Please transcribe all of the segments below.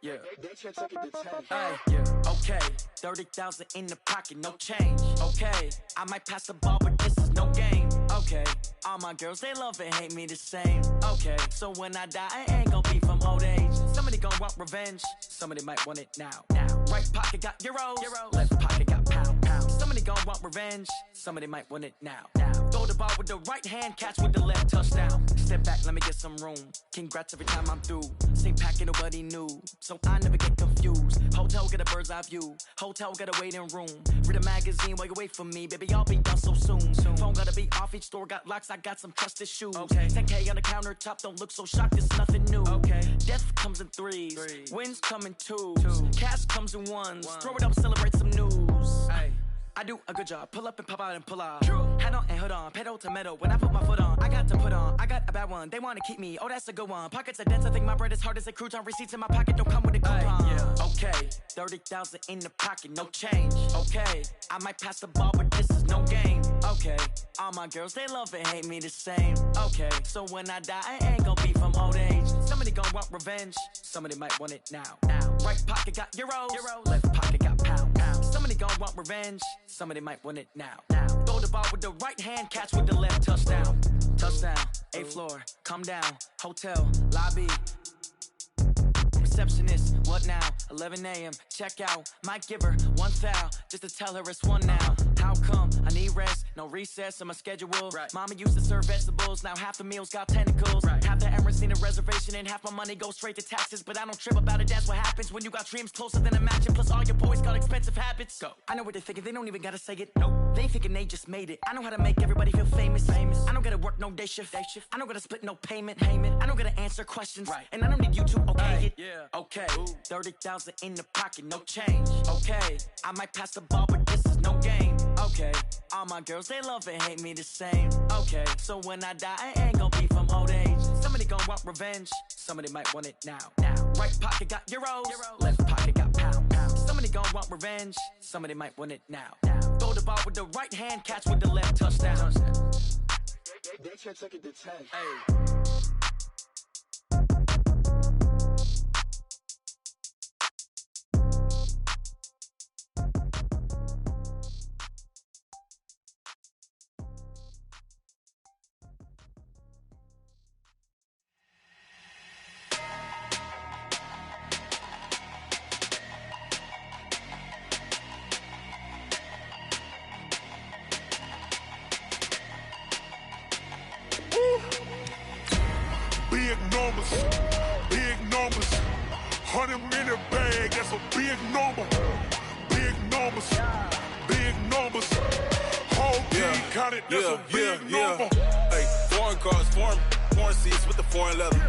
Yeah. Yeah. Okay. 30,000 in the pocket, no change. Okay. I might pass the ball, but this is no game. Okay. All my girls, they love and hate me the same. Okay. So when I die, I ain't gon' be from old age. Somebody gon' want revenge. Somebody might want it now. Right pocket got euros. Left pocket got pounds. Somebody gon' want revenge. Somebody might want it now. Throw the ball with the right hand, catch with the left, touchdown. Step back, let me get some room. Congrats every time I'm through. Same packet, nobody knew, so I never get confused. Hotel get a bird's eye view. Hotel got a waiting room. Read a magazine while you wait for me, baby. I'll be done so soon. Phone gotta be off. Each store got locks. I got some trusted shoes. Okay. 10K on the countertop. Don't look so shocked. It's nothing new. Okay. Death comes in threes. Wins come in twos. Cash comes in ones. Throw it up, celebrate some news. Ay. I do a good job. Pull up and pop out and pull out. Hat on and hood on. Pedal to metal. When I put my foot on, I got to put on. I got a bad one. They want to keep me. Oh, that's a good one. Pockets are dense. I think my bread is hard as a crouton. Receipts in my pocket don't come with a coupon. Yeah. Okay. 30,000 in the pocket. No change. Okay. I might pass the ball, but this is no game. Okay. All my girls, they love and hate me the same. Okay. So when I die, I ain't gon' be from old age. Somebody gon' want revenge. Somebody might want it now. Right pocket got euros. Left pocket got pounds. Somebody gon' want revenge. Somebody might want it now. Throw the ball with the right hand, catch with the left, touchdown. Touchdown, 8th floor, come down. Hotel, lobby. Receptionist, what now? 11 a.m., check out. Might give her one foul, just to tell her it's one now. How come? I need rest, no recess in my schedule. Right. Mama used to serve vegetables, now half the meals got tentacles. Right. Half the Emirates need a reservation and half my money goes straight to taxes. But I don't trip about it, that's what happens when you got dreams closer than a mansion. Plus all your boys got expensive habits. Go. I know what they're thinking, they don't even gotta say it. Nope. They thinking they just made it. I know how to make everybody feel famous. I don't gotta work no day shift. I don't gotta split no payment. I don't gotta answer questions. Right. And I don't need you to okay it. Yeah. Okay. 30,000 in the pocket, no change. Okay. I might pass the ball, but this is no game. Okay. All my girls, they love and hate me the same. Okay. So when I die, I ain't gon' be from old age. Somebody gon' want revenge. Somebody might want it now. Right pocket got euros. Left pocket got pounds. Somebody gon' want revenge. Somebody might want it now. Throw the ball with the right hand, catch with the left, touchdown. They can't take it to 10. Hey. Big numbers, 100 minute bag, that's a big number. Big numbers, whole team counted, that's a big number. Hey, foreign cars, foreign seats with the foreign leather.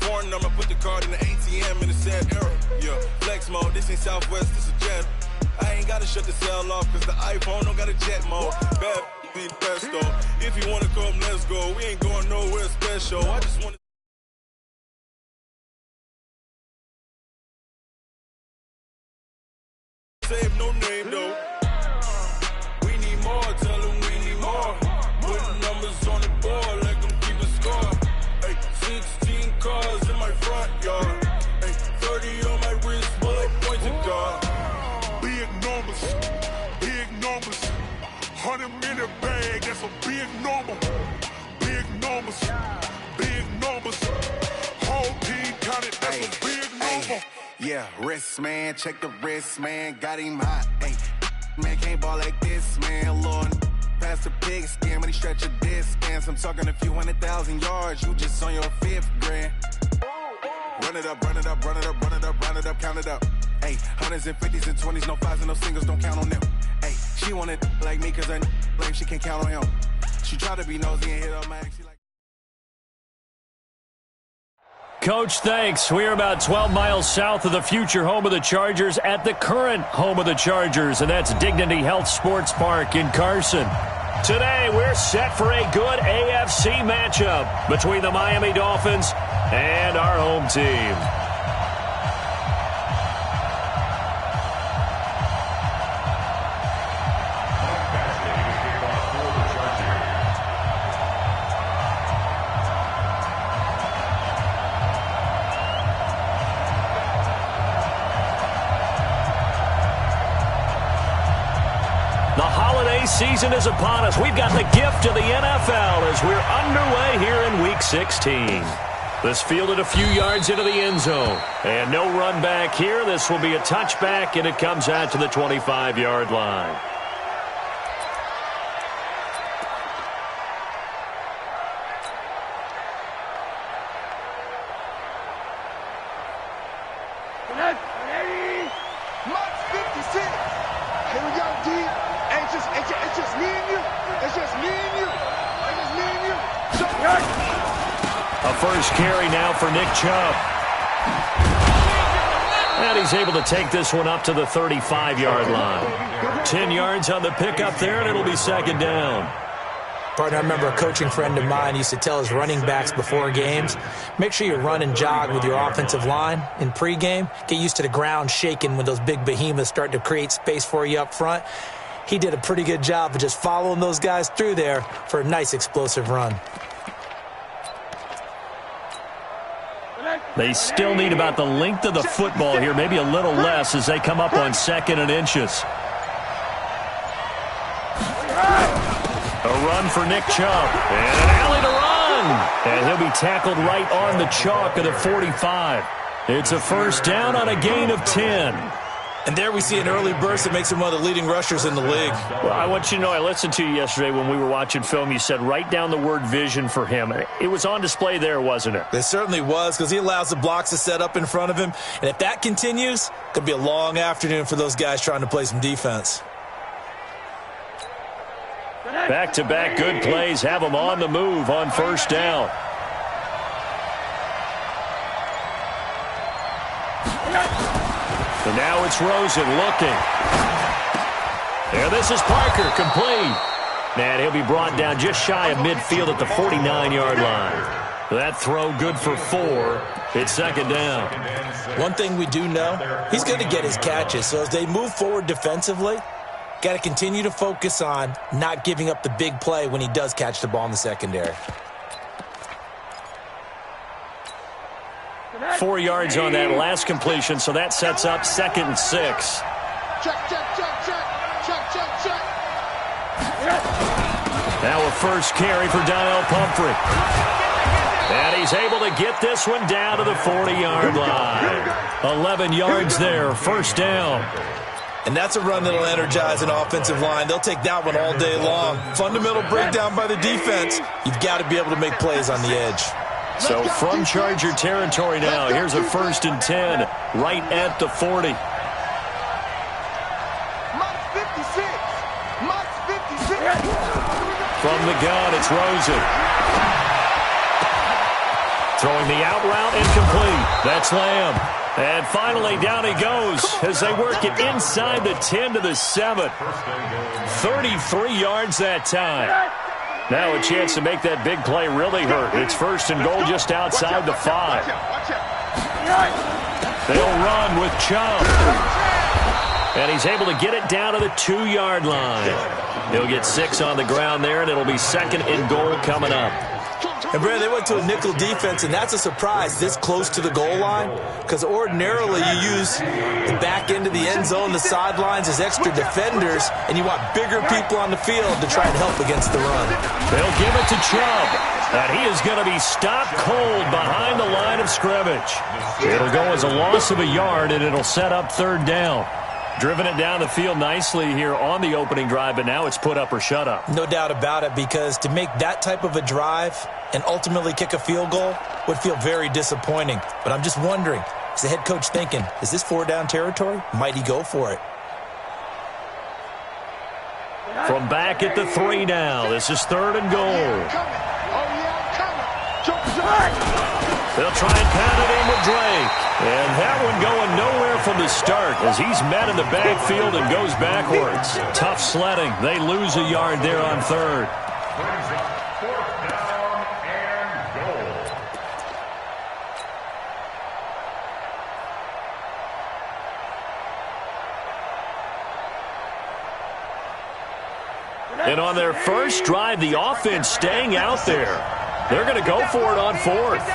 Foreign number, put the card in the ATM in the sad era. Yeah, flex mode, this ain't Southwest, this a jet. I ain't gotta shut the cell off, cause the iPhone don't got a jet mode. Bad be the best though. If you wanna come, let's go. We ain't going nowhere special. I just wanna save no name though. We need more, tell them we need more. Putting numbers on the board like them keep a score. Hey, 16 cars in my front yard. Hey, 30 on my wrist, bullet pointed guard. Big numbers, 100 minute bag, that's a big number. Big numbers, whole team counted, that's a big number. Yeah, wrist man, check the wrist man, got him hot. Ay, man can't ball like this, man. Lord, pass the pig skin, but he stretch a distance. I'm talking a few 100,000 yards, you just on your 5th grand. Run it up, count it up. Ay, hundreds and 50s and 20s, no 5s and no singles, don't count on them. Ay, she want it like me, cause her like she can't count on him. She try to be nosy and hit up my ex, she like. Coach, thanks. We're about 12 miles south of the future home of the Chargers at the current home of the Chargers, and that's Dignity Health Sports Park in Carson. Today, we're set for a good AFC matchup between the Miami Dolphins and our home team. preseason is upon us. We've got the gift of the NFL as we're underway here in Week 16. This fielded a few yards into the end zone. And no run back here. This will be a touchback, and it comes out to the 25-yard line. A first carry now for Nick Chubb. And he's able to take this one up to the 35-yard line. 10 yards on the pickup there, and it'll be second down. Partner, I remember a coaching friend of mine used to tell his running backs before games, make sure you run and jog with your offensive line in pregame. Get used to the ground shaking when those big behemoths start to create space for you up front. He did a pretty good job of just following those guys through there for a nice explosive run. They still need about the length of the football here, maybe a little less as they come up on 2nd and inches. A run for Nick Chubb. And an alley to run. And he'll be tackled right on the chalk of the 45. It's a first down on a gain of 10. And there we see an early burst that makes him one of the leading rushers in the league. Well, I want you to know, I listened to you yesterday when we were watching film. You said write down the word vision for him. It was on display there, wasn't it? It certainly was, because he allows the blocks to set up in front of him. And if that continues, it could be a long afternoon for those guys trying to play some defense. Back-to-back good plays have them on the move on first down. And now it's Rosen looking. There, this is Parker, complete. And he'll be brought down just shy of midfield at the 49-yard line. That throw good for 4. It's second down. One thing we do know, he's going to get his catches. So as they move forward defensively, got to continue to focus on not giving up the big play when he does catch the ball in the secondary. 4 yards on that last completion, so that sets up 2nd and 6. Now a first carry for Donnell Pumphrey. And he's able to get this one down to the 40-yard line. 11 yards there, first down. And that's a run that'll energize an offensive line. They'll take that one all day long. Fundamental breakdown by the defense. You've got to be able to make plays on the edge. So from Charger territory now, here's a 1st and 10 right at the 40. From the gun, it's Rosen. Throwing the out route incomplete. That's Lamb. And finally, down he goes as they work it inside the 10 to the 7. 33 yards that time. Now a chance to make that big play really hurt. It's 1st and goal just outside the 5. They'll run with Chubb. And he's able to get it down to the 2-yard line. He'll get 6 on the ground there, and it'll be 2nd and goal coming up. And, Brad, they went to a nickel defense, and that's a surprise this close to the goal line, because ordinarily you use the back end of the end zone, the sidelines as extra defenders, and you want bigger people on the field to try and help against the run. They'll give it to Chubb, and he is going to be stopped cold behind the line of scrimmage. It'll go as a loss of a yard, and it'll set up 3rd down. Driven it down the field nicely here on the opening drive, but now it's put up or shut up. No doubt about it, because to make that type of a drive and ultimately kick a field goal would feel very disappointing. But I'm just wondering, is the head coach thinking, is this 4-down territory? Might he go for it? From back at the 3 now, this is 3rd and goal. They'll try and pound it in with Drake. And that one going nowhere from the start as he's met in the backfield and goes backwards. Tough sledding. They lose a yard there on 3rd. And on their first drive, the offense staying out there. They're going to go for it on 4th.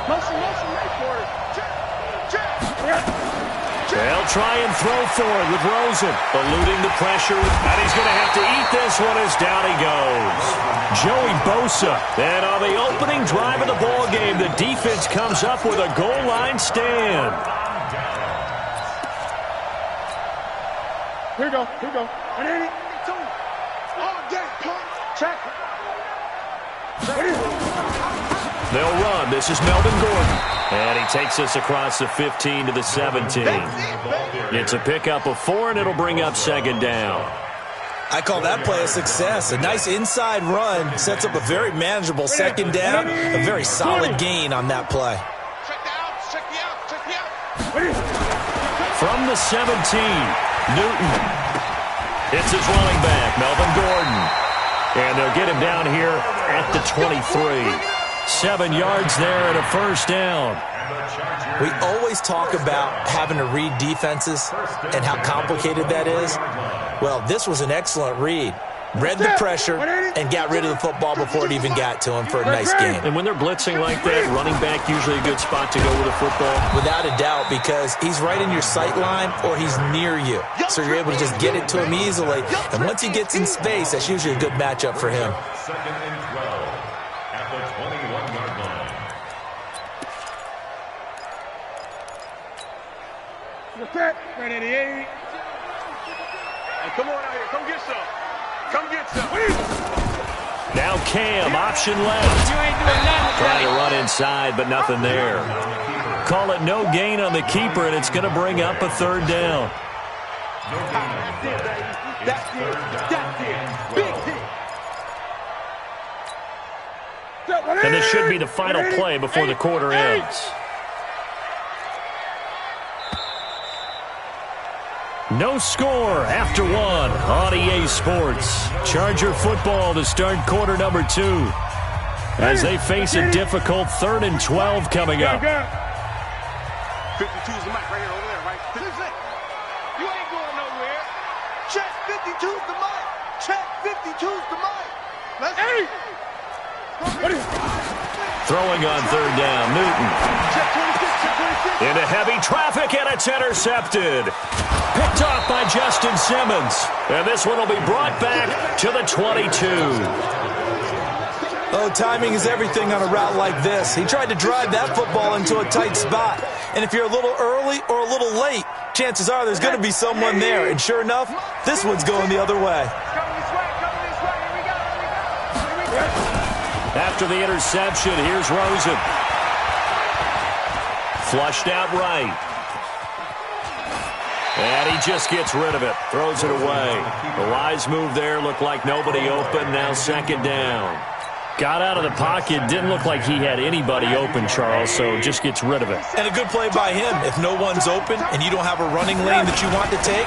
Motion, wait for it. Check. They'll try and throw for it with Rosen, eluding the pressure, and he's going to have to eat this one as down he goes. Joey Bosa. And on the opening drive of the ball game, the defense comes up with a goal line stand. Here we go. 182. All day, pump. Check. They'll run. This is Melvin Gordon. And he takes us across the 15 to the 17. It's a pickup of 4, and it'll bring up second down. I call that play a success. A nice inside run sets up a very manageable second down. A very solid gain on that play. Check me out. From the 17, Newton. It's his running back, Melvin Gordon. And they'll get him down here at the 23. 7 yards there and a first down. We always talk about having to read defenses and how complicated that is. Well, this was an excellent read. Read the pressure and got rid of the football before it even got to him for a nice gain. And when they're blitzing like that, running back usually a good spot to go with a football? Without a doubt, because he's right in your sight line or he's near you. So you're able to just get it to him easily. And once he gets in space, that's usually a good matchup for him. Second and 12 at the 21-yard line. Right at the 8. Hey, come on out here. Come get some. Now Cam, option left. Trying to run inside, but nothing there. Call it no gain on the keeper, and it's going to bring up a third down. And this should be the final play before the quarter ends. No score after 1 on EA Sports. Charger football to start quarter number 2 as they face a difficult 3rd and 12 coming up. 52's the mic right here, over there, right? You ain't going nowhere. Check 52's the mic. Check 52's the mic. Let's Throwing on 3rd down, Newton. Into heavy traffic, and it's intercepted. Picked off by Justin Simmons. And this one will be brought back to the 22. Oh, timing is everything on a route like this. He tried to drive that football into a tight spot. And if you're a little early or a little late, chances are there's going to be someone there. And sure enough, this one's going the other way. After the interception, here's Rosen. Flushed out right. And he just gets rid of it. Throws it away. The wise move there. Looked like nobody open. Now second down. Got out of the pocket. Didn't look like he had anybody open, Charles, so just gets rid of it. And a good play by him. If no one's open and you don't have a running lane that you want to take,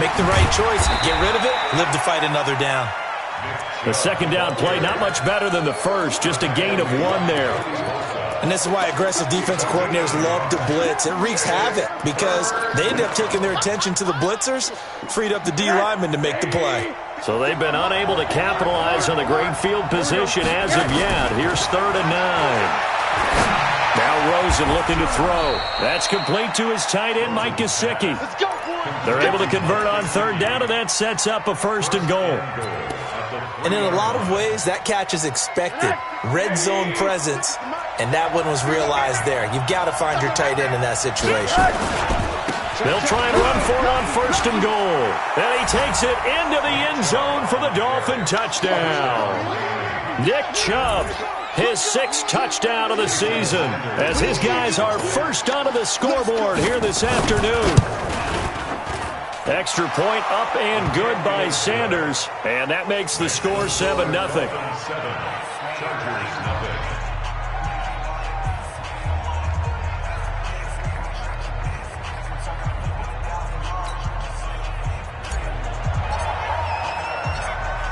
make the right choice. Get rid of it. Live to fight another down. The second down play, not much better than the first. Just a gain of 1 there. And this is why aggressive defensive coordinators love to blitz. It wreaks havoc because they end up taking their attention to the blitzers, freed up the D lineman to make the play. So they've been unable to capitalize on the great field position as of yet. Here's 3rd and 9. Now Rosen looking to throw. That's complete to his tight end, Mike Gesicki. They're able to convert on 3rd down, and that sets up a 1st and goal. And in a lot of ways, that catch is expected. Red zone presence, and that one was realized there. You've got to find your tight end in that situation. They'll try and run for it on 1st and goal. And he takes it into the end zone for the Dolphin touchdown. Nick Chubb, his 6th touchdown of the season, as his guys are first onto the scoreboard here this afternoon. Extra point up and good by Sanders, and that makes the score 7-0.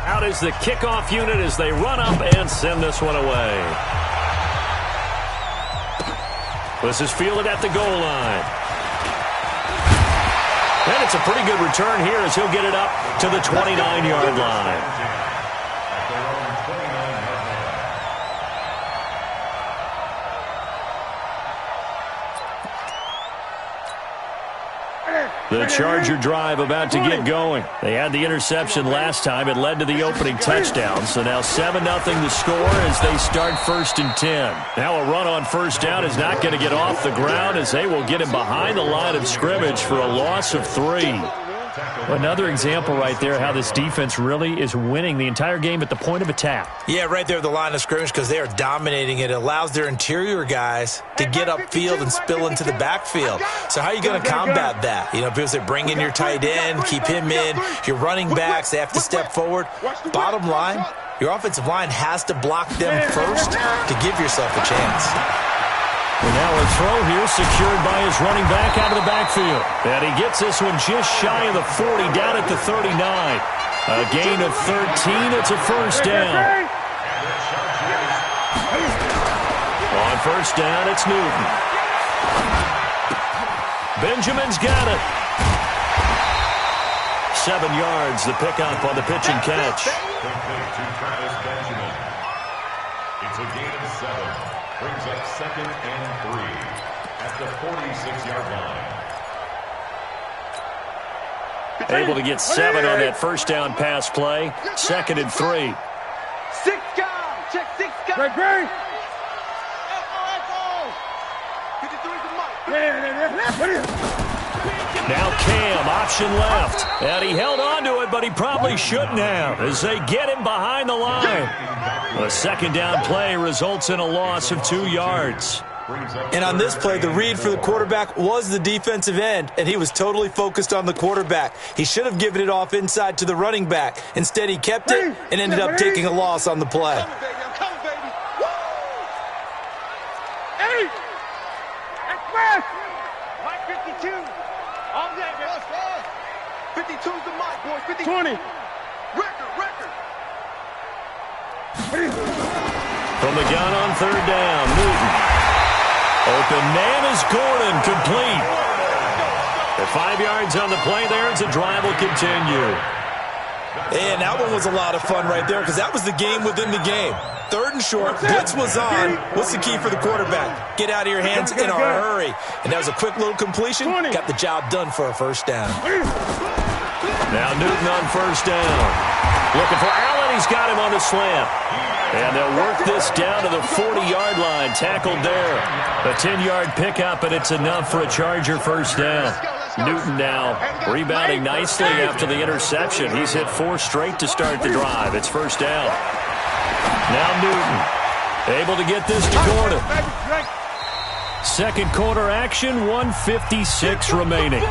Out is the kickoff unit as they run up and send this one away. This is fielded at the goal line. And it's a pretty good return here as he'll get it up to the 29-yard line. The Charger drive about to get going. They had the interception last time. It led to the opening touchdown. So now 7-0 the score as they start 1st and 10. Now a run on first down is not going to get off the ground as they will get him behind the line of scrimmage for a loss of 3. Another example right there how this defense really is winning the entire game at the point of attack. Yeah, right there at the line of scrimmage because they are dominating it. It allows their interior guys to get upfield and spill into the backfield. So how are you going to combat that? You know, people say bring in your tight end, keep him in. Your running backs, they have to step forward. Bottom line, your offensive line has to block them first to give yourself a chance. And now a throw here secured by his running back out of the backfield. And he gets this one just shy of the 40 down at the 39. A gain of 13. It's a first down. On first down, it's Newton. Benjamin's got it. 7 yards, the pickup on the pitch and catch. It's a gain of 7. Brings up 2nd and 3 at the 46-yard line. Able to get 7 on that first down pass play. 2nd and 3. 6 guys. Check 6 guys. Great. Now Cam, option left. And he held on to it, but he probably shouldn't have as they get him behind the line. A second down play results in a loss of 2 yards. And on this play, the read for the quarterback was the defensive end, and he was totally focused on the quarterback. He should have given it off inside to the running back. Instead, he kept it and ended up taking a loss on the play. Come, baby. Woo! 8. Express. Mike 52. All day, baby. 52's the mic, boys. 50. 20. Record. From the gun on third down, Newton. Open man is Gordon, complete. At 5 yards on the play there, as the drive will continue. And that one was a lot of fun right there because that was the game within the game. 3rd and short, blitz was on. What's the key for the quarterback? Get out of your hands in a hurry. And that was a quick little completion. Got the job done for a first down. Now Newton on first down. Looking for Allen. He's got him on the slant. And they'll work this down to the 40-yard line. Tackled there. A 10-yard pickup, and it's enough for a Charger first down. Newton now rebounding nicely after the interception. He's hit 4 straight to start the drive. It's first down. Now Newton able to get this to Gordon. Second quarter action, 1:56 remaining.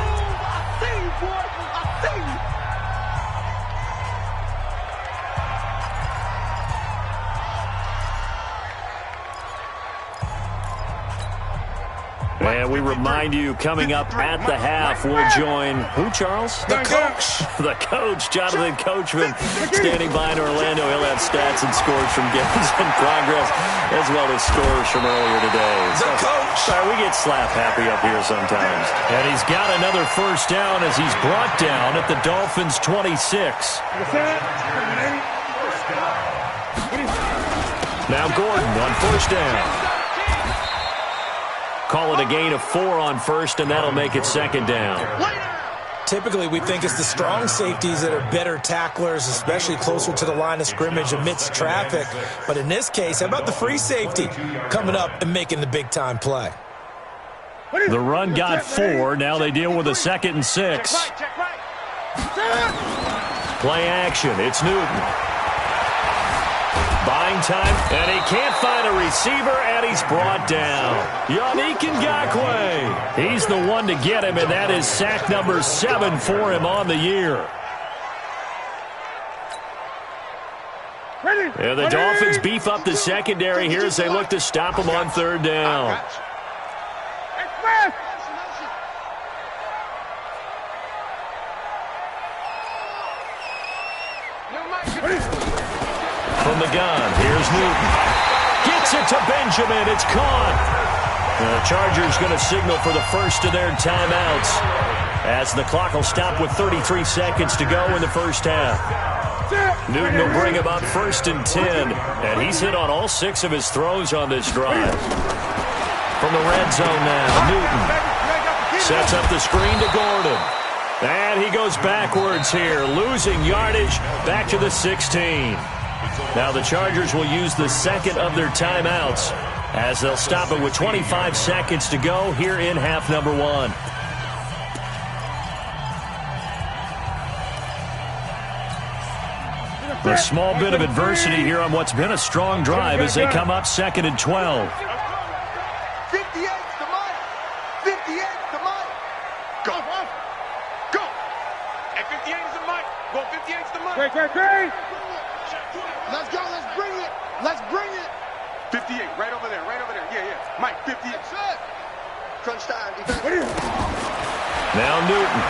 And we remind you, coming up at the half, we'll join who, Charles? The coach. The coach, Jonathan Coachman, standing by in Orlando. He'll have stats and scores from games in progress, as well as scores from earlier today. The coach. We get slap happy up here sometimes. And he's got another first down as he's brought down at the Dolphins' 26. Now Gordon on first down. Call it a gain of 4 on first, and that'll make it second down. Typically, we think it's the strong safeties that are better tacklers, especially closer to the line of scrimmage amidst traffic. But in this case, how about the free safety coming up and making the big-time play? The run got 4. Now they deal with a 2nd and 6. Play action. It's Newton. Buying time, and he can't find a receiver, and he's brought down. Yannick Ngakoue. He's the one to get him, and that is sack number 7 for him on the year. And the Dolphins beef up the secondary here as they look to stop him on third down. From the gun, here's Newton. Gets it to Benjamin. It's caught. The Chargers going to signal for the first of their timeouts as the clock will stop with 33 seconds to go in the first half. Newton will bring him up 1st and 10, and he's hit on all 6 of his throws on this drive. From the red zone now, Newton. Sets up the screen to Gordon. And he goes backwards here, losing yardage back to the 16. Now the Chargers will use the second of their timeouts as they'll stop it with 25 seconds to go here in half number 1. A small bit of adversity here on what's been a strong drive as they come up 2nd and 12. 58's the mic. 58's the mic. Go. Go. At 58 is the mic. Go 58's the mic. Great. Let's go. Let's bring it. Let's bring it. 58, right over there. Yeah. Mike, 58. That's it. Crunch time. Now Newton.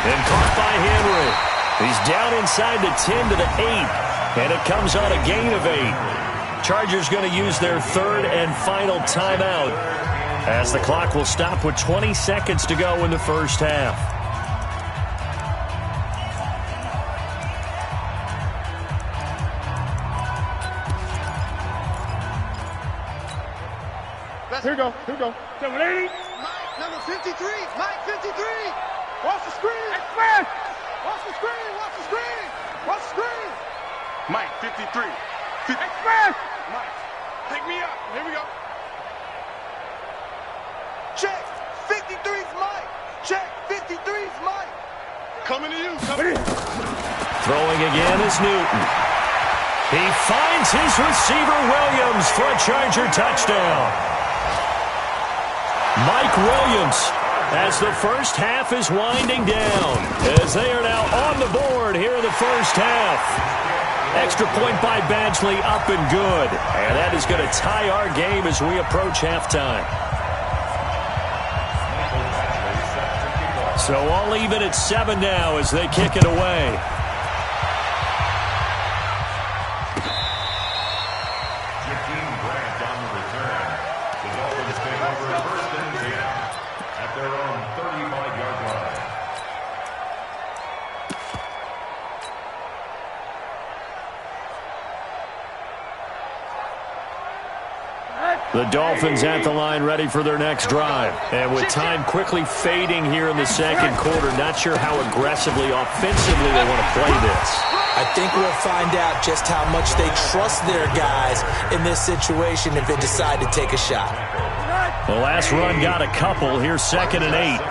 And caught by Henry. He's down inside the 10 to the 8. And it comes on a gain of 8. Chargers going to use their third and final timeout as the clock will stop with 20 seconds to go in the first half. Here we go. 780. Mike, number 53. Mike, 53. Watch the screen. Express. Watch the screen. Mike, 53. Express. Mike, pick me up. Here we go. Check. 53's Mike. Check. 53's Mike. Coming to you. Throwing again is Newton. He finds his receiver Williams for a Charger touchdown. Mike Williams, as the first half is winding down, as they are now on the board here in the first half. Extra point by Badgley, up and good. And that is going to tie our game as we approach halftime. So all even at 7 now as they kick it away. The Dolphins at the line ready for their next drive. And with time quickly fading here in the second quarter, not sure how aggressively, offensively they want to play this. I think we'll find out just how much they trust their guys in this situation if they decide to take a shot. The last run got a couple. Here's 2nd and 8.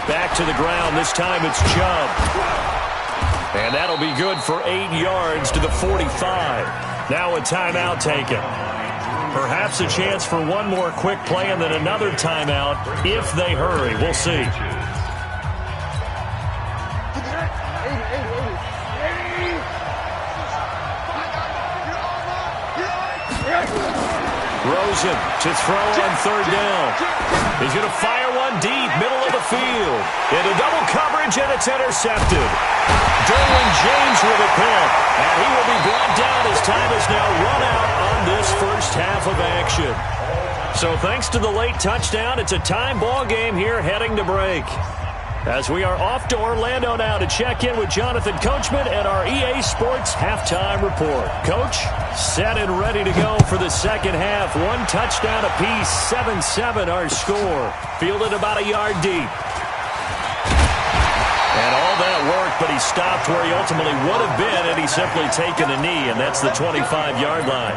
Back to the ground. This time it's Chubb. And that'll be good for 8 yards to the 45. Now a timeout taken. Perhaps a chance for one more quick play and then another timeout if they hurry. We'll see. Rosen to throw on 3rd down. He's going to fire one deep, middle of the field. Into double coverage, and it's intercepted. Derwin James with a pick, and he will be brought down as time is now run out on this first half of action. So thanks to the late touchdown, it's a time ball game here heading to break. As we are off to Orlando now to check in with Jonathan Coachman and our EA Sports halftime report. Coach, set and ready to go for the second half. One touchdown apiece, 7-7 our score. Fielded about a yard deep. And all that work, but he stopped where he ultimately would have been had he simply taken a knee, and that's the 25-yard line.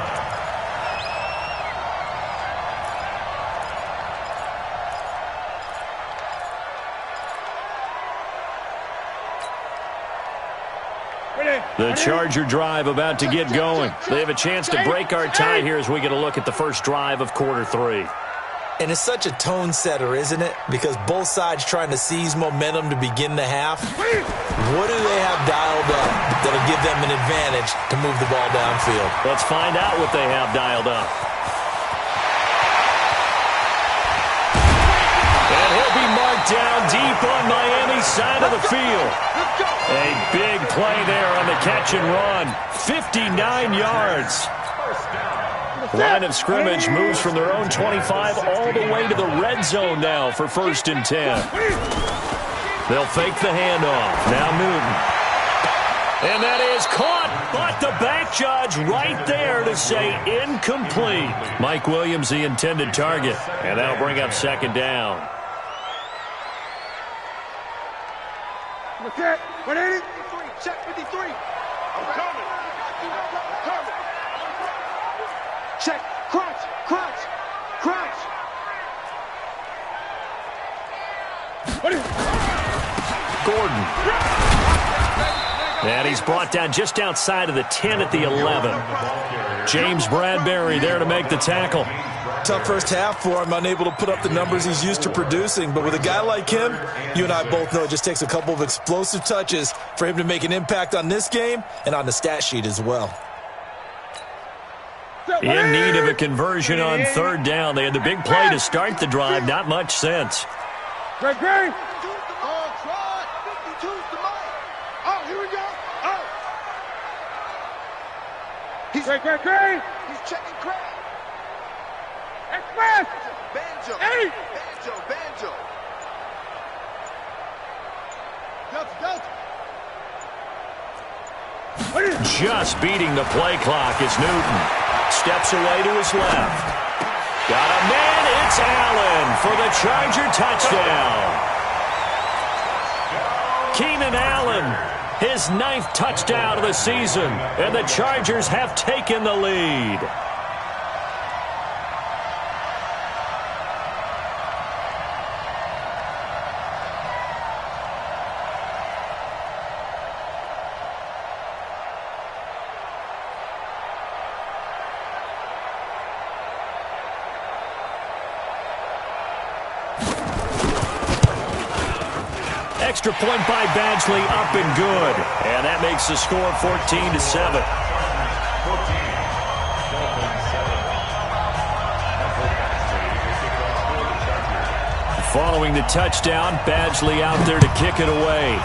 The Charger drive about to get going. They have a chance to break our tie here as we get a look at the first drive of quarter 3. And it's such a tone setter, isn't it? Because both sides trying to seize momentum to begin the half. What do they have dialed up that'll give them an advantage to move the ball downfield? Let's find out what they have dialed up. And he'll be marked down deep on Miami's side of the field. A big play there on the catch and run. 59 yards. Line of scrimmage moves from their own 25 all the way to the red zone now for 1st and 10. They'll fake the handoff. Now Newton. And that is caught, but the back judge right there to say incomplete. Mike Williams, the intended target. And that'll bring up second down. Okay, 180. 53. Check 53. I'm coming. Check. Crunch. Crunch. Crunch. Gordon. And he's brought down just outside of the 10 at the 11. James Bradbury there to make the tackle. Tough first half for him, unable to put up the numbers he's used to producing. But with a guy like him, you and I both know it just takes a couple of explosive touches for him to make an impact on this game and on the stat sheet as well. In need of a conversion on third down. They had the big play to start the drive. Not much sense. Great. Oh, try. 52's the mic. Oh, here we go. Oh. He's great. He's checking Craig. Express. Banjo. Hey. Banjo. Go. Just beating the play clock is Newton. Steps away to his left. Got a man. It's Allen for the Charger touchdown. Keenan Allen, his 9th touchdown of the season, and the Chargers have taken the lead. Extra point by Badgley, up and good. And that makes the score 14-7. Following the touchdown, Badgley out there to kick it away.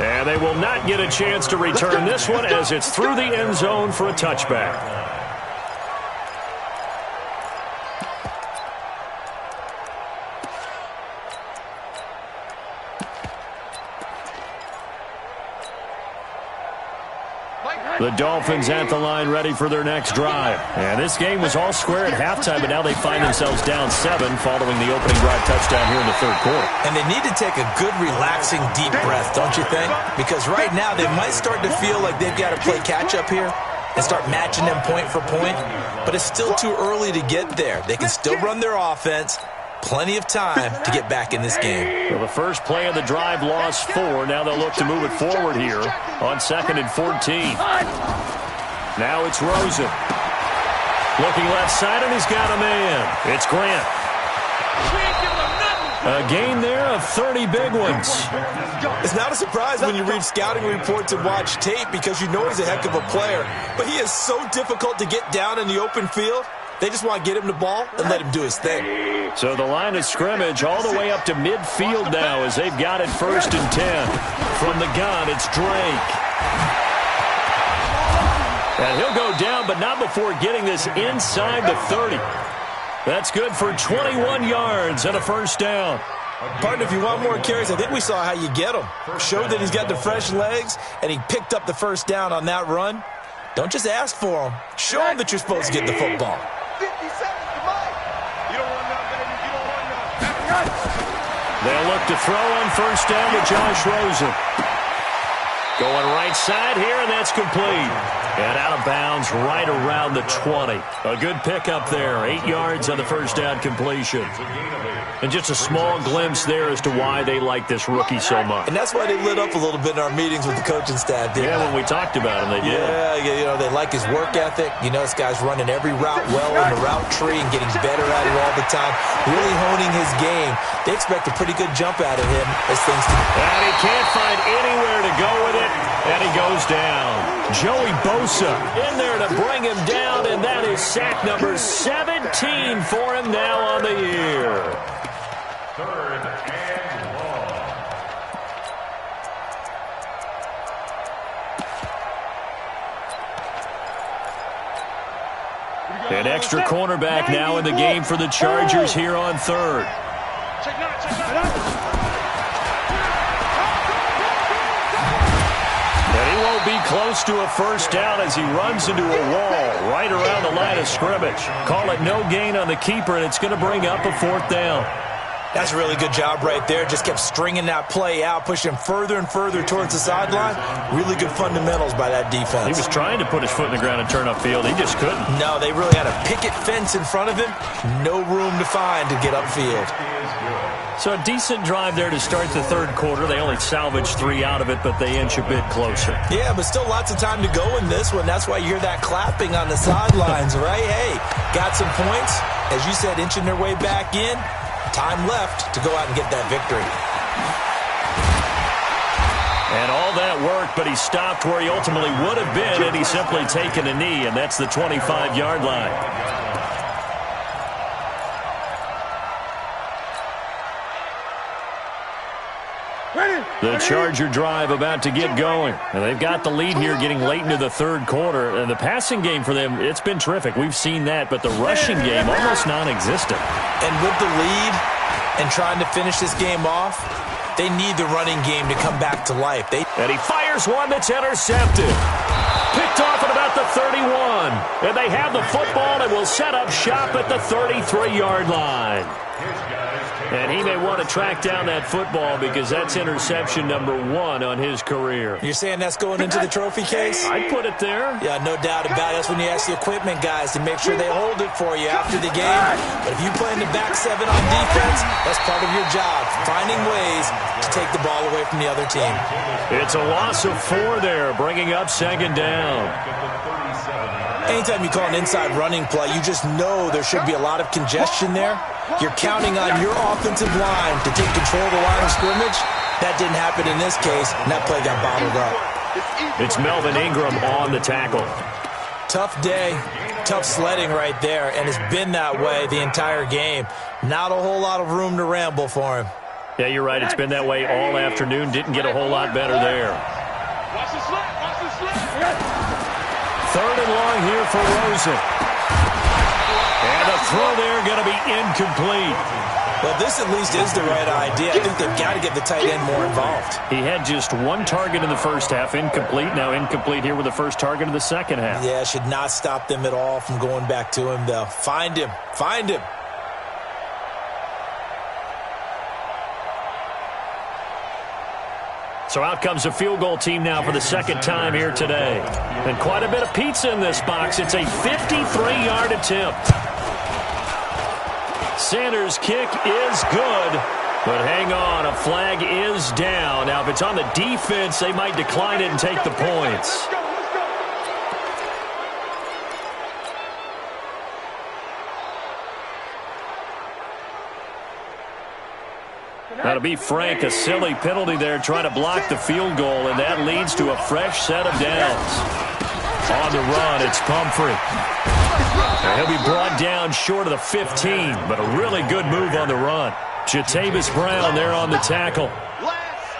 And they will not get a chance to return this one as it's through the end zone for a touchback. The Dolphins at the line ready for their next drive. And this game was all square at halftime, but now they find themselves down 7 following the opening drive touchdown here in the third quarter. And they need to take a good, relaxing, deep breath, don't you think? Because right now they might start to feel like they've got to play catch-up here and start matching them point for point. But it's still too early to get there. They can still run their offense. Plenty of time to get back in this game. Well, the first play of the drive lost 4. Now they'll look to move it forward here on 2nd and 14. Now it's Rosen. Looking left side, and he's got a man. It's Grant. A gain there of 30 big ones. It's not a surprise when you read scouting reports and watch tape because you know he's a heck of a player. But he is so difficult to get down in the open field. They just want to get him the ball and let him do his thing. So the line of scrimmage all the way up to midfield now as they've got it 1st and 10. From the gun, it's Drake. And he'll go down, but not before getting this inside the 30. That's good for 21 yards and a first down. Partner, if you want more carries, I think we saw how you get him. Showed that he's got the fresh legs, and he picked up the first down on that run. Don't just ask for him. Show him that you're supposed to get the football. 50 seconds to Mike. You don't want none, baby. You don't want none. They'll look to throw on first down to Josh Rosen. Going right side here, and that's complete. And out of bounds right around the 20. A good pickup there. 8 yards on the first down completion. And just a small glimpse there as to why they like this rookie so much. And that's why they lit up a little bit in our meetings with the coaching staff. Yeah, when we talked about him, they did. Yeah, you know, they like his work ethic. You know, this guy's running every route well in the route tree and getting better at it all the time. Really honing his game. They expect a pretty good jump out of him as things continue. And he can't find anywhere to go with it, and he goes down. Joey Bosa in there to bring him down, and that is sack number 17 for him now on the year. 3rd and long. An extra cornerback now in the game for the Chargers here on 3rd. won't be close to a first down as he runs into a wall right around the line of scrimmage. Call it no gain on the keeper, and it's going to bring up a 4th down. That's a really good job right there. Just kept stringing that play out, pushing him further and further towards the sideline. Really good fundamentals by that defense. He was trying to put his foot in the ground and turn upfield. He just couldn't. No, they really had a picket fence in front of him. No room to find to get upfield. So a decent drive there to start the 3rd quarter. They only salvaged 3 out of it, but they inch a bit closer. Yeah, but still lots of time to go in this one. That's why you hear that clapping on the sidelines, right? Hey, got some points. As you said, inching their way back in. Time left to go out and get that victory. And all that work, but he stopped where he ultimately would have been had he simply taken a knee, and that's the 25-yard line. The Charger drive about to get going. And they've got the lead here getting late into the 3rd quarter. And the passing game for them, it's been terrific. We've seen that, but the rushing game almost non-existent. And with the lead and trying to finish this game off, they need the running game to come back to life. And he fires one that's intercepted. Picked off at about the 31. And they have the football and will set up shop at the 33-yard line. And he may want to track down that football because that's interception number 1 on his career. You're saying that's going into the trophy case? I'd put it there. Yeah, no doubt about it. That's when you ask the equipment guys to make sure they hold it for you after the game. But if you play in the back 7 on defense, that's part of your job, finding ways to take the ball away from the other team. It's a loss of 4 there, bringing up 2nd down. Anytime you call an inside running play, you just know there should be a lot of congestion there. You're counting on your offensive line to take control of the line of scrimmage. That didn't happen in this case, and that play got bottled up. It's Melvin Ingram on the tackle. Tough day, tough sledding right there, and it's been that way the entire game. Not a whole lot of room to ramble for him. Yeah, you're right. It's been that way all afternoon. Didn't get a whole lot better there. Watch the slip, watch the slip. 3rd and long here for Rosen. And the throw there going to be incomplete. Well, this at least is the right idea. I think they've got to get the tight end more involved. He had just 1 target in the first half, incomplete. Now incomplete here with the first target of the second half. Yeah, should not stop them at all from going back to him, though. Find him. Find him. So out comes a field goal team now for the 2nd time here today. And quite a bit of pizza in this box. It's a 53-yard attempt. Sanders' kick is good, but hang on, a flag is down. Now, if it's on the defense, they might decline it and take the points. That'll be Frank, a silly penalty there, trying to block the field goal, and that leads to a fresh set of downs. On the run, it's Pumphrey. He'll be brought down short of the 15, but a really good move on the run. Jatavis Brown there on the tackle.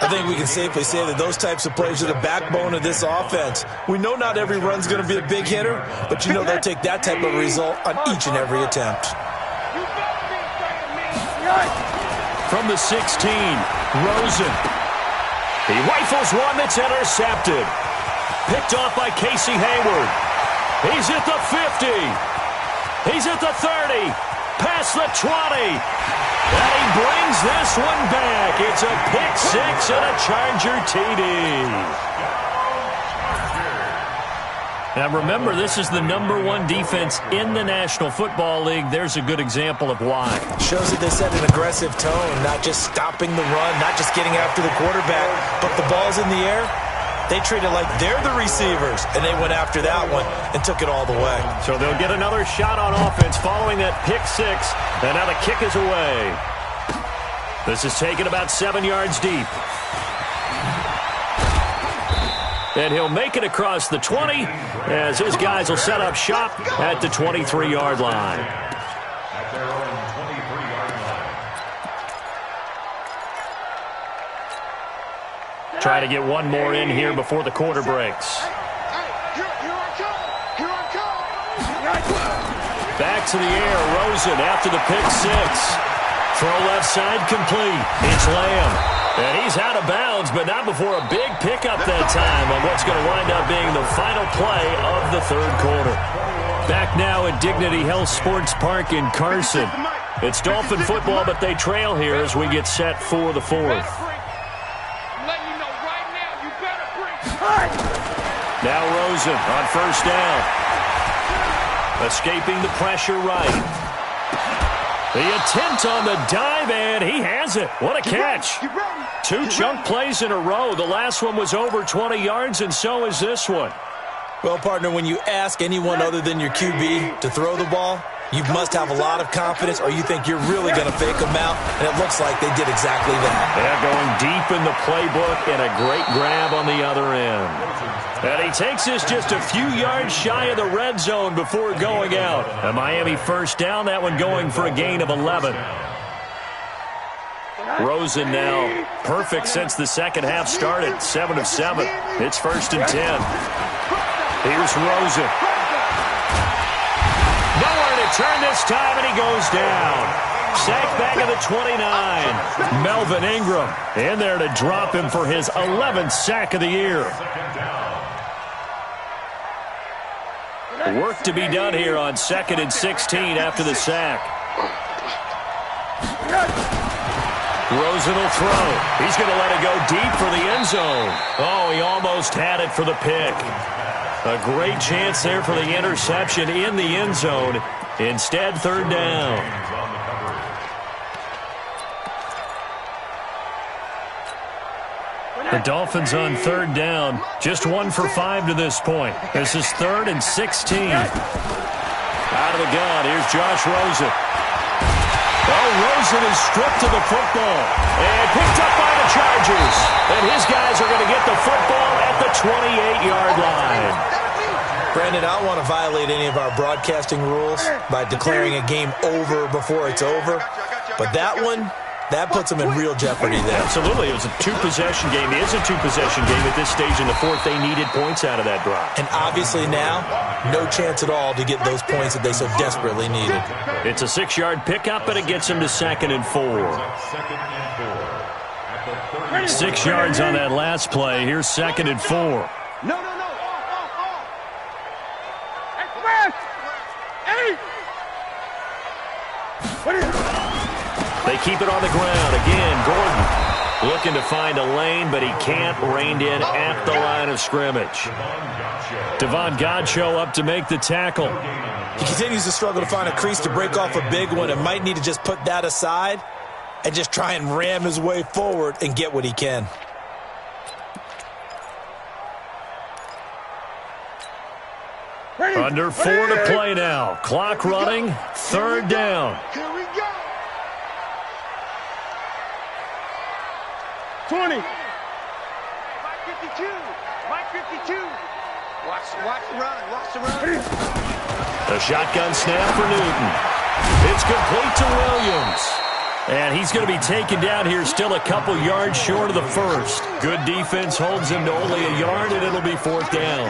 I think we can safely say that those types of plays are the backbone of this offense. We know not every run's going to be a big hitter, but you know they'll take that type of result on each and every attempt. From the 16, Rosen. He rifles one that's intercepted. Picked off by Casey Hayward. He's at the 50. He's at the 30. Past the 20. And he brings this one back. It's a pick 6 and a Charger TD. Now remember, this is the #1 defense in the National Football League. There's a good example of why. Shows that they set an aggressive tone, not just stopping the run, not just getting after the quarterback, but the ball's in the air. They treat it like they're the receivers, and they went after that one and took it all the way. So they'll get another shot on offense following that pick 6, and now the kick is away. This is taken about 7 yards deep. And he'll make it across the 20 as his guys will set up shop at the 23-yard line. At their own 23-yard line. Try to get one more in here before the quarter breaks. Back to the air, Rosen after the pick 6. Throw left side complete. It's Lamb. And he's out of bounds, but not before a big pickup that time on what's going to wind up being the final play of the third quarter. Back now at Dignity Health Sports Park in Carson. It's Dolphin football, but they trail here as we get set for the fourth. Now Rosen on first down. Escaping the pressure right. The attempt on the dive, and he has it. What a catch. 2 chunk plays in a row. The last one was over 20 yards, and so is this one. Well, partner, when you ask anyone other than your QB to throw the ball, you must have a lot of confidence, or you think you're really going to fake them out, and it looks like they did exactly that. Yeah, going deep in the playbook, and a great grab on the other end. And he takes this just a few yards shy of the red zone before going out. A Miami first down, that one going for a gain of 11. Rosen now perfect since the second half started, 7 of 7. It's 1st and 10. Here's Rosen. Nowhere to turn this time, and he goes down. Sack back at the 29. Melvin Ingram in there to drop him for his 11th sack of the year. Work to be done here on 2nd and 16 after the sack. Rosen will throw. He's going to let it go deep for the end zone. Oh, he almost had it for the pick. A great chance there for the interception in the end zone. Instead, 3rd down. The Dolphins on 3rd down. Just 1 for 5 to this point. This is 3rd and 16. Out of the gun, here's Josh Rosen. Oh, Rosen is stripped to the football and picked up by the Chargers. And his guys are going to get the football at the 28-yard line. Brandon, I don't want to violate any of our broadcasting rules by declaring a game over before it's over. But that one, that puts them in real jeopardy there. Absolutely. It was a 2-possession game. It is a 2-possession game at this stage in the fourth. They needed points out of that drive. And obviously now, no chance at all to get those points that they so desperately needed. It's a 6-yard pickup, and it gets them to 2nd and 4. 6 yards on that last play. Here's 2nd and 4. No. Hey, what is it? They keep it on the ground. Again, Gordon looking to find a lane, but he can't. Reined in at the line of scrimmage. Devon Godchaux up to make the tackle. He continues to struggle to find a crease to break off a big one and might need to just put that aside and just try and ram his way forward and get what he can. Under 4 to play now. Clock running. 3rd down. Here we go. 20. Mike 52. Mike 52. Watch the run. A shotgun snap for Newton. It's complete to Williams. And he's going to be taken down here still a couple yards short of the first. Good defense holds him to only a yard, and it'll be 4th down.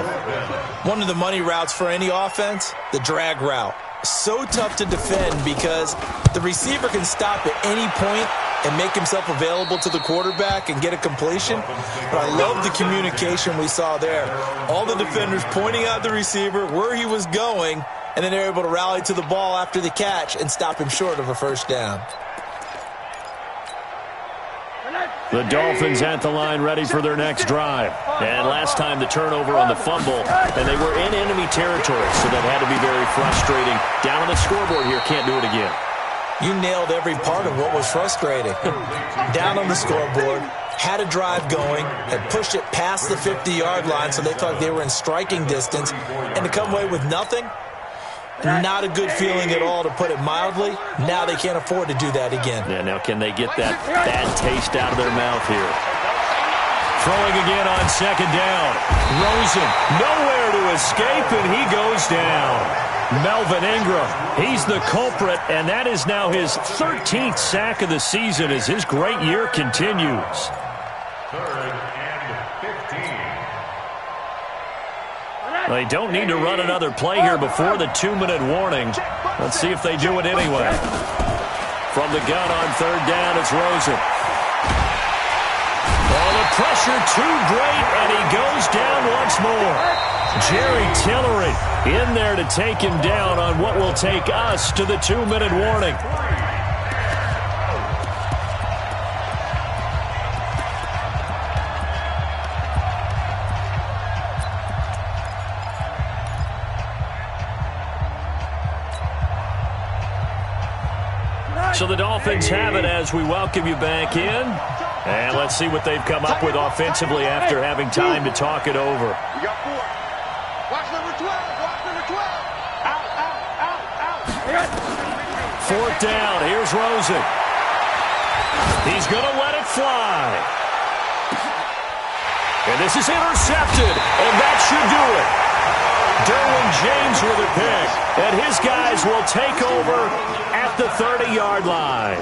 One of the money routes for any offense, the drag route. So tough to defend because the receiver can stop at any point and make himself available to the quarterback and get a completion. But I love the communication we saw there. All the defenders pointing out the receiver, where he was going, and then they're able to rally to the ball after the catch and stop him short of a 1st down. The Dolphins at the line ready for their next drive. And last time the turnover on the fumble, and they were in enemy territory, so that had to be very frustrating. Down on the scoreboard here, can't do it again. You nailed every part of what was frustrating. Down on the scoreboard, had a drive going, had pushed it past the 50-yard line so they thought they were in striking distance, and to come away with nothing, not a good feeling at all, to put it mildly. Now they can't afford to do that again. Yeah, now can they get that bad taste out of their mouth here? Throwing again on 2nd down. Rosen, nowhere to escape, and he goes down. Melvin Ingram, he's the culprit, and that is now his 13th sack of the season as his great year continues. 3rd and 15. They don't need to run another play here before the 2-minute warning. Let's see if they do it anyway. From the gun on 3rd down, it's Rosen. pressure too great, and he goes down once more. Jerry Tillery in there to take him down on what will take us to the 2-minute warning. So the Dolphins have it as we welcome you back in. And let's see what they've come up with offensively after having time to talk it over. We got 4. Watch number 12. Watch number 12. Out. 4th down. Here's Rosen. He's going to let it fly. And this is intercepted. And that should do it. Derwin James with a pick. And his guys will take over at the 30-yard line.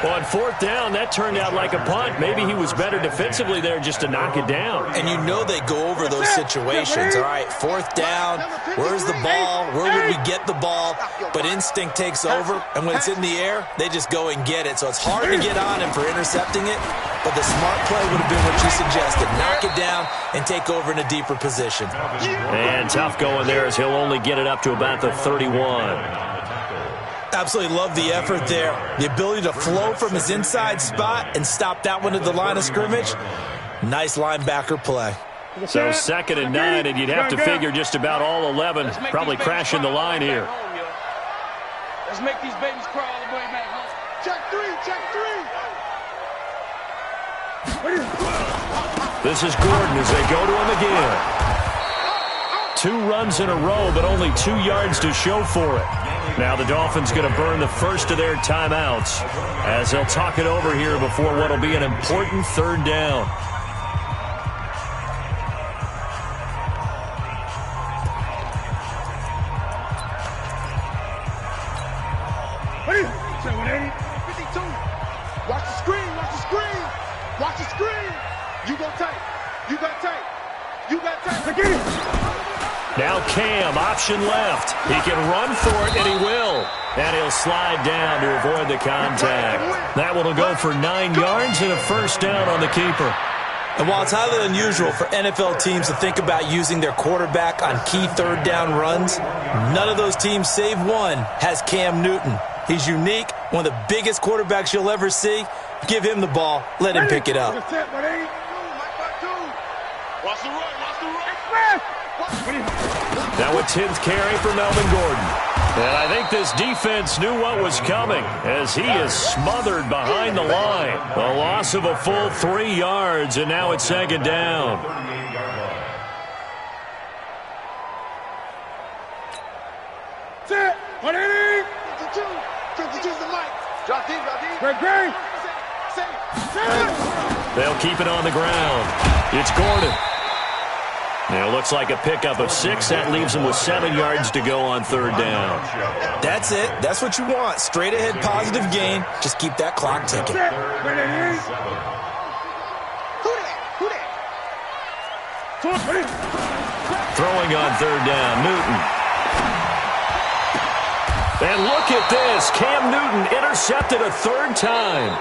Well, on 4th down, that turned out like a punt. Maybe he was better defensively there just to knock it down. And you know they go over those situations. All right, 4th down, where's the ball? Where would we get the ball? But instinct takes over, and when it's in the air, they just go and get it. So it's hard to get on him for intercepting it, but the smart play would have been what you suggested. Knock it down and take over in a deeper position. And tough going there as he'll only get it up to about the 31. Absolutely love the effort there. The ability to flow from his inside spot and stop that one at the line of scrimmage. Nice linebacker play. So 2nd and 9, and you'd have to figure just about all 11 probably crashing the line here. Let's make these babies crawl all the way back home. Check 3, check 3. This is Gordon as they go to him again. 2 runs in a row, but only 2 yards to show for it. Now the Dolphins going to burn the first of their timeouts as they'll talk it over here before what will be an important 3rd down. Watch the screen, watch the screen, watch the screen. You got tight, you got tight, you got tight. Now Cam, option left. He can run for it, and he will. And he'll slide down to avoid the contact. That one will go for 9 yards and a 1st down on the keeper. And while it's highly unusual for NFL teams to think about using their quarterback on key 3rd down runs, none of those teams, save one, has Cam Newton. He's unique, one of the biggest quarterbacks you'll ever see. Give him the ball. Let him pick it up. Watch the right, watch the right. Now a 10th carry for Melvin Gordon. And I think this defense knew what was coming as he is smothered behind the line. A loss of a full 3 yards, and now it's 2nd down. Set, 180. 52's the mic. Drop deep, drop deep. Great. They'll keep it on the ground. It's Gordon. Now it looks like a pickup of 6. That leaves him with 7 yards to go on 3rd down. That's it. That's what you want. Straight ahead positive gain. Just keep that clock ticking. Throwing on 3rd down, Newton. And look at this. Cam Newton intercepted a 3rd time.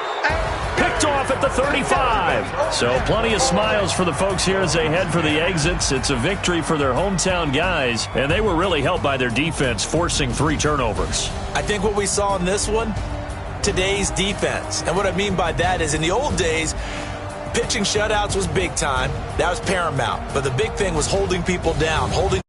Picked off at the 35. So plenty of smiles for the folks here as they head for the exits. It's a victory for their hometown guys, and they were really helped by their defense forcing 3 turnovers. I think what we saw in this one, today's defense. And what I mean by that is in the old days, pitching shutouts was big time. That was paramount. But the big thing was holding people down, holding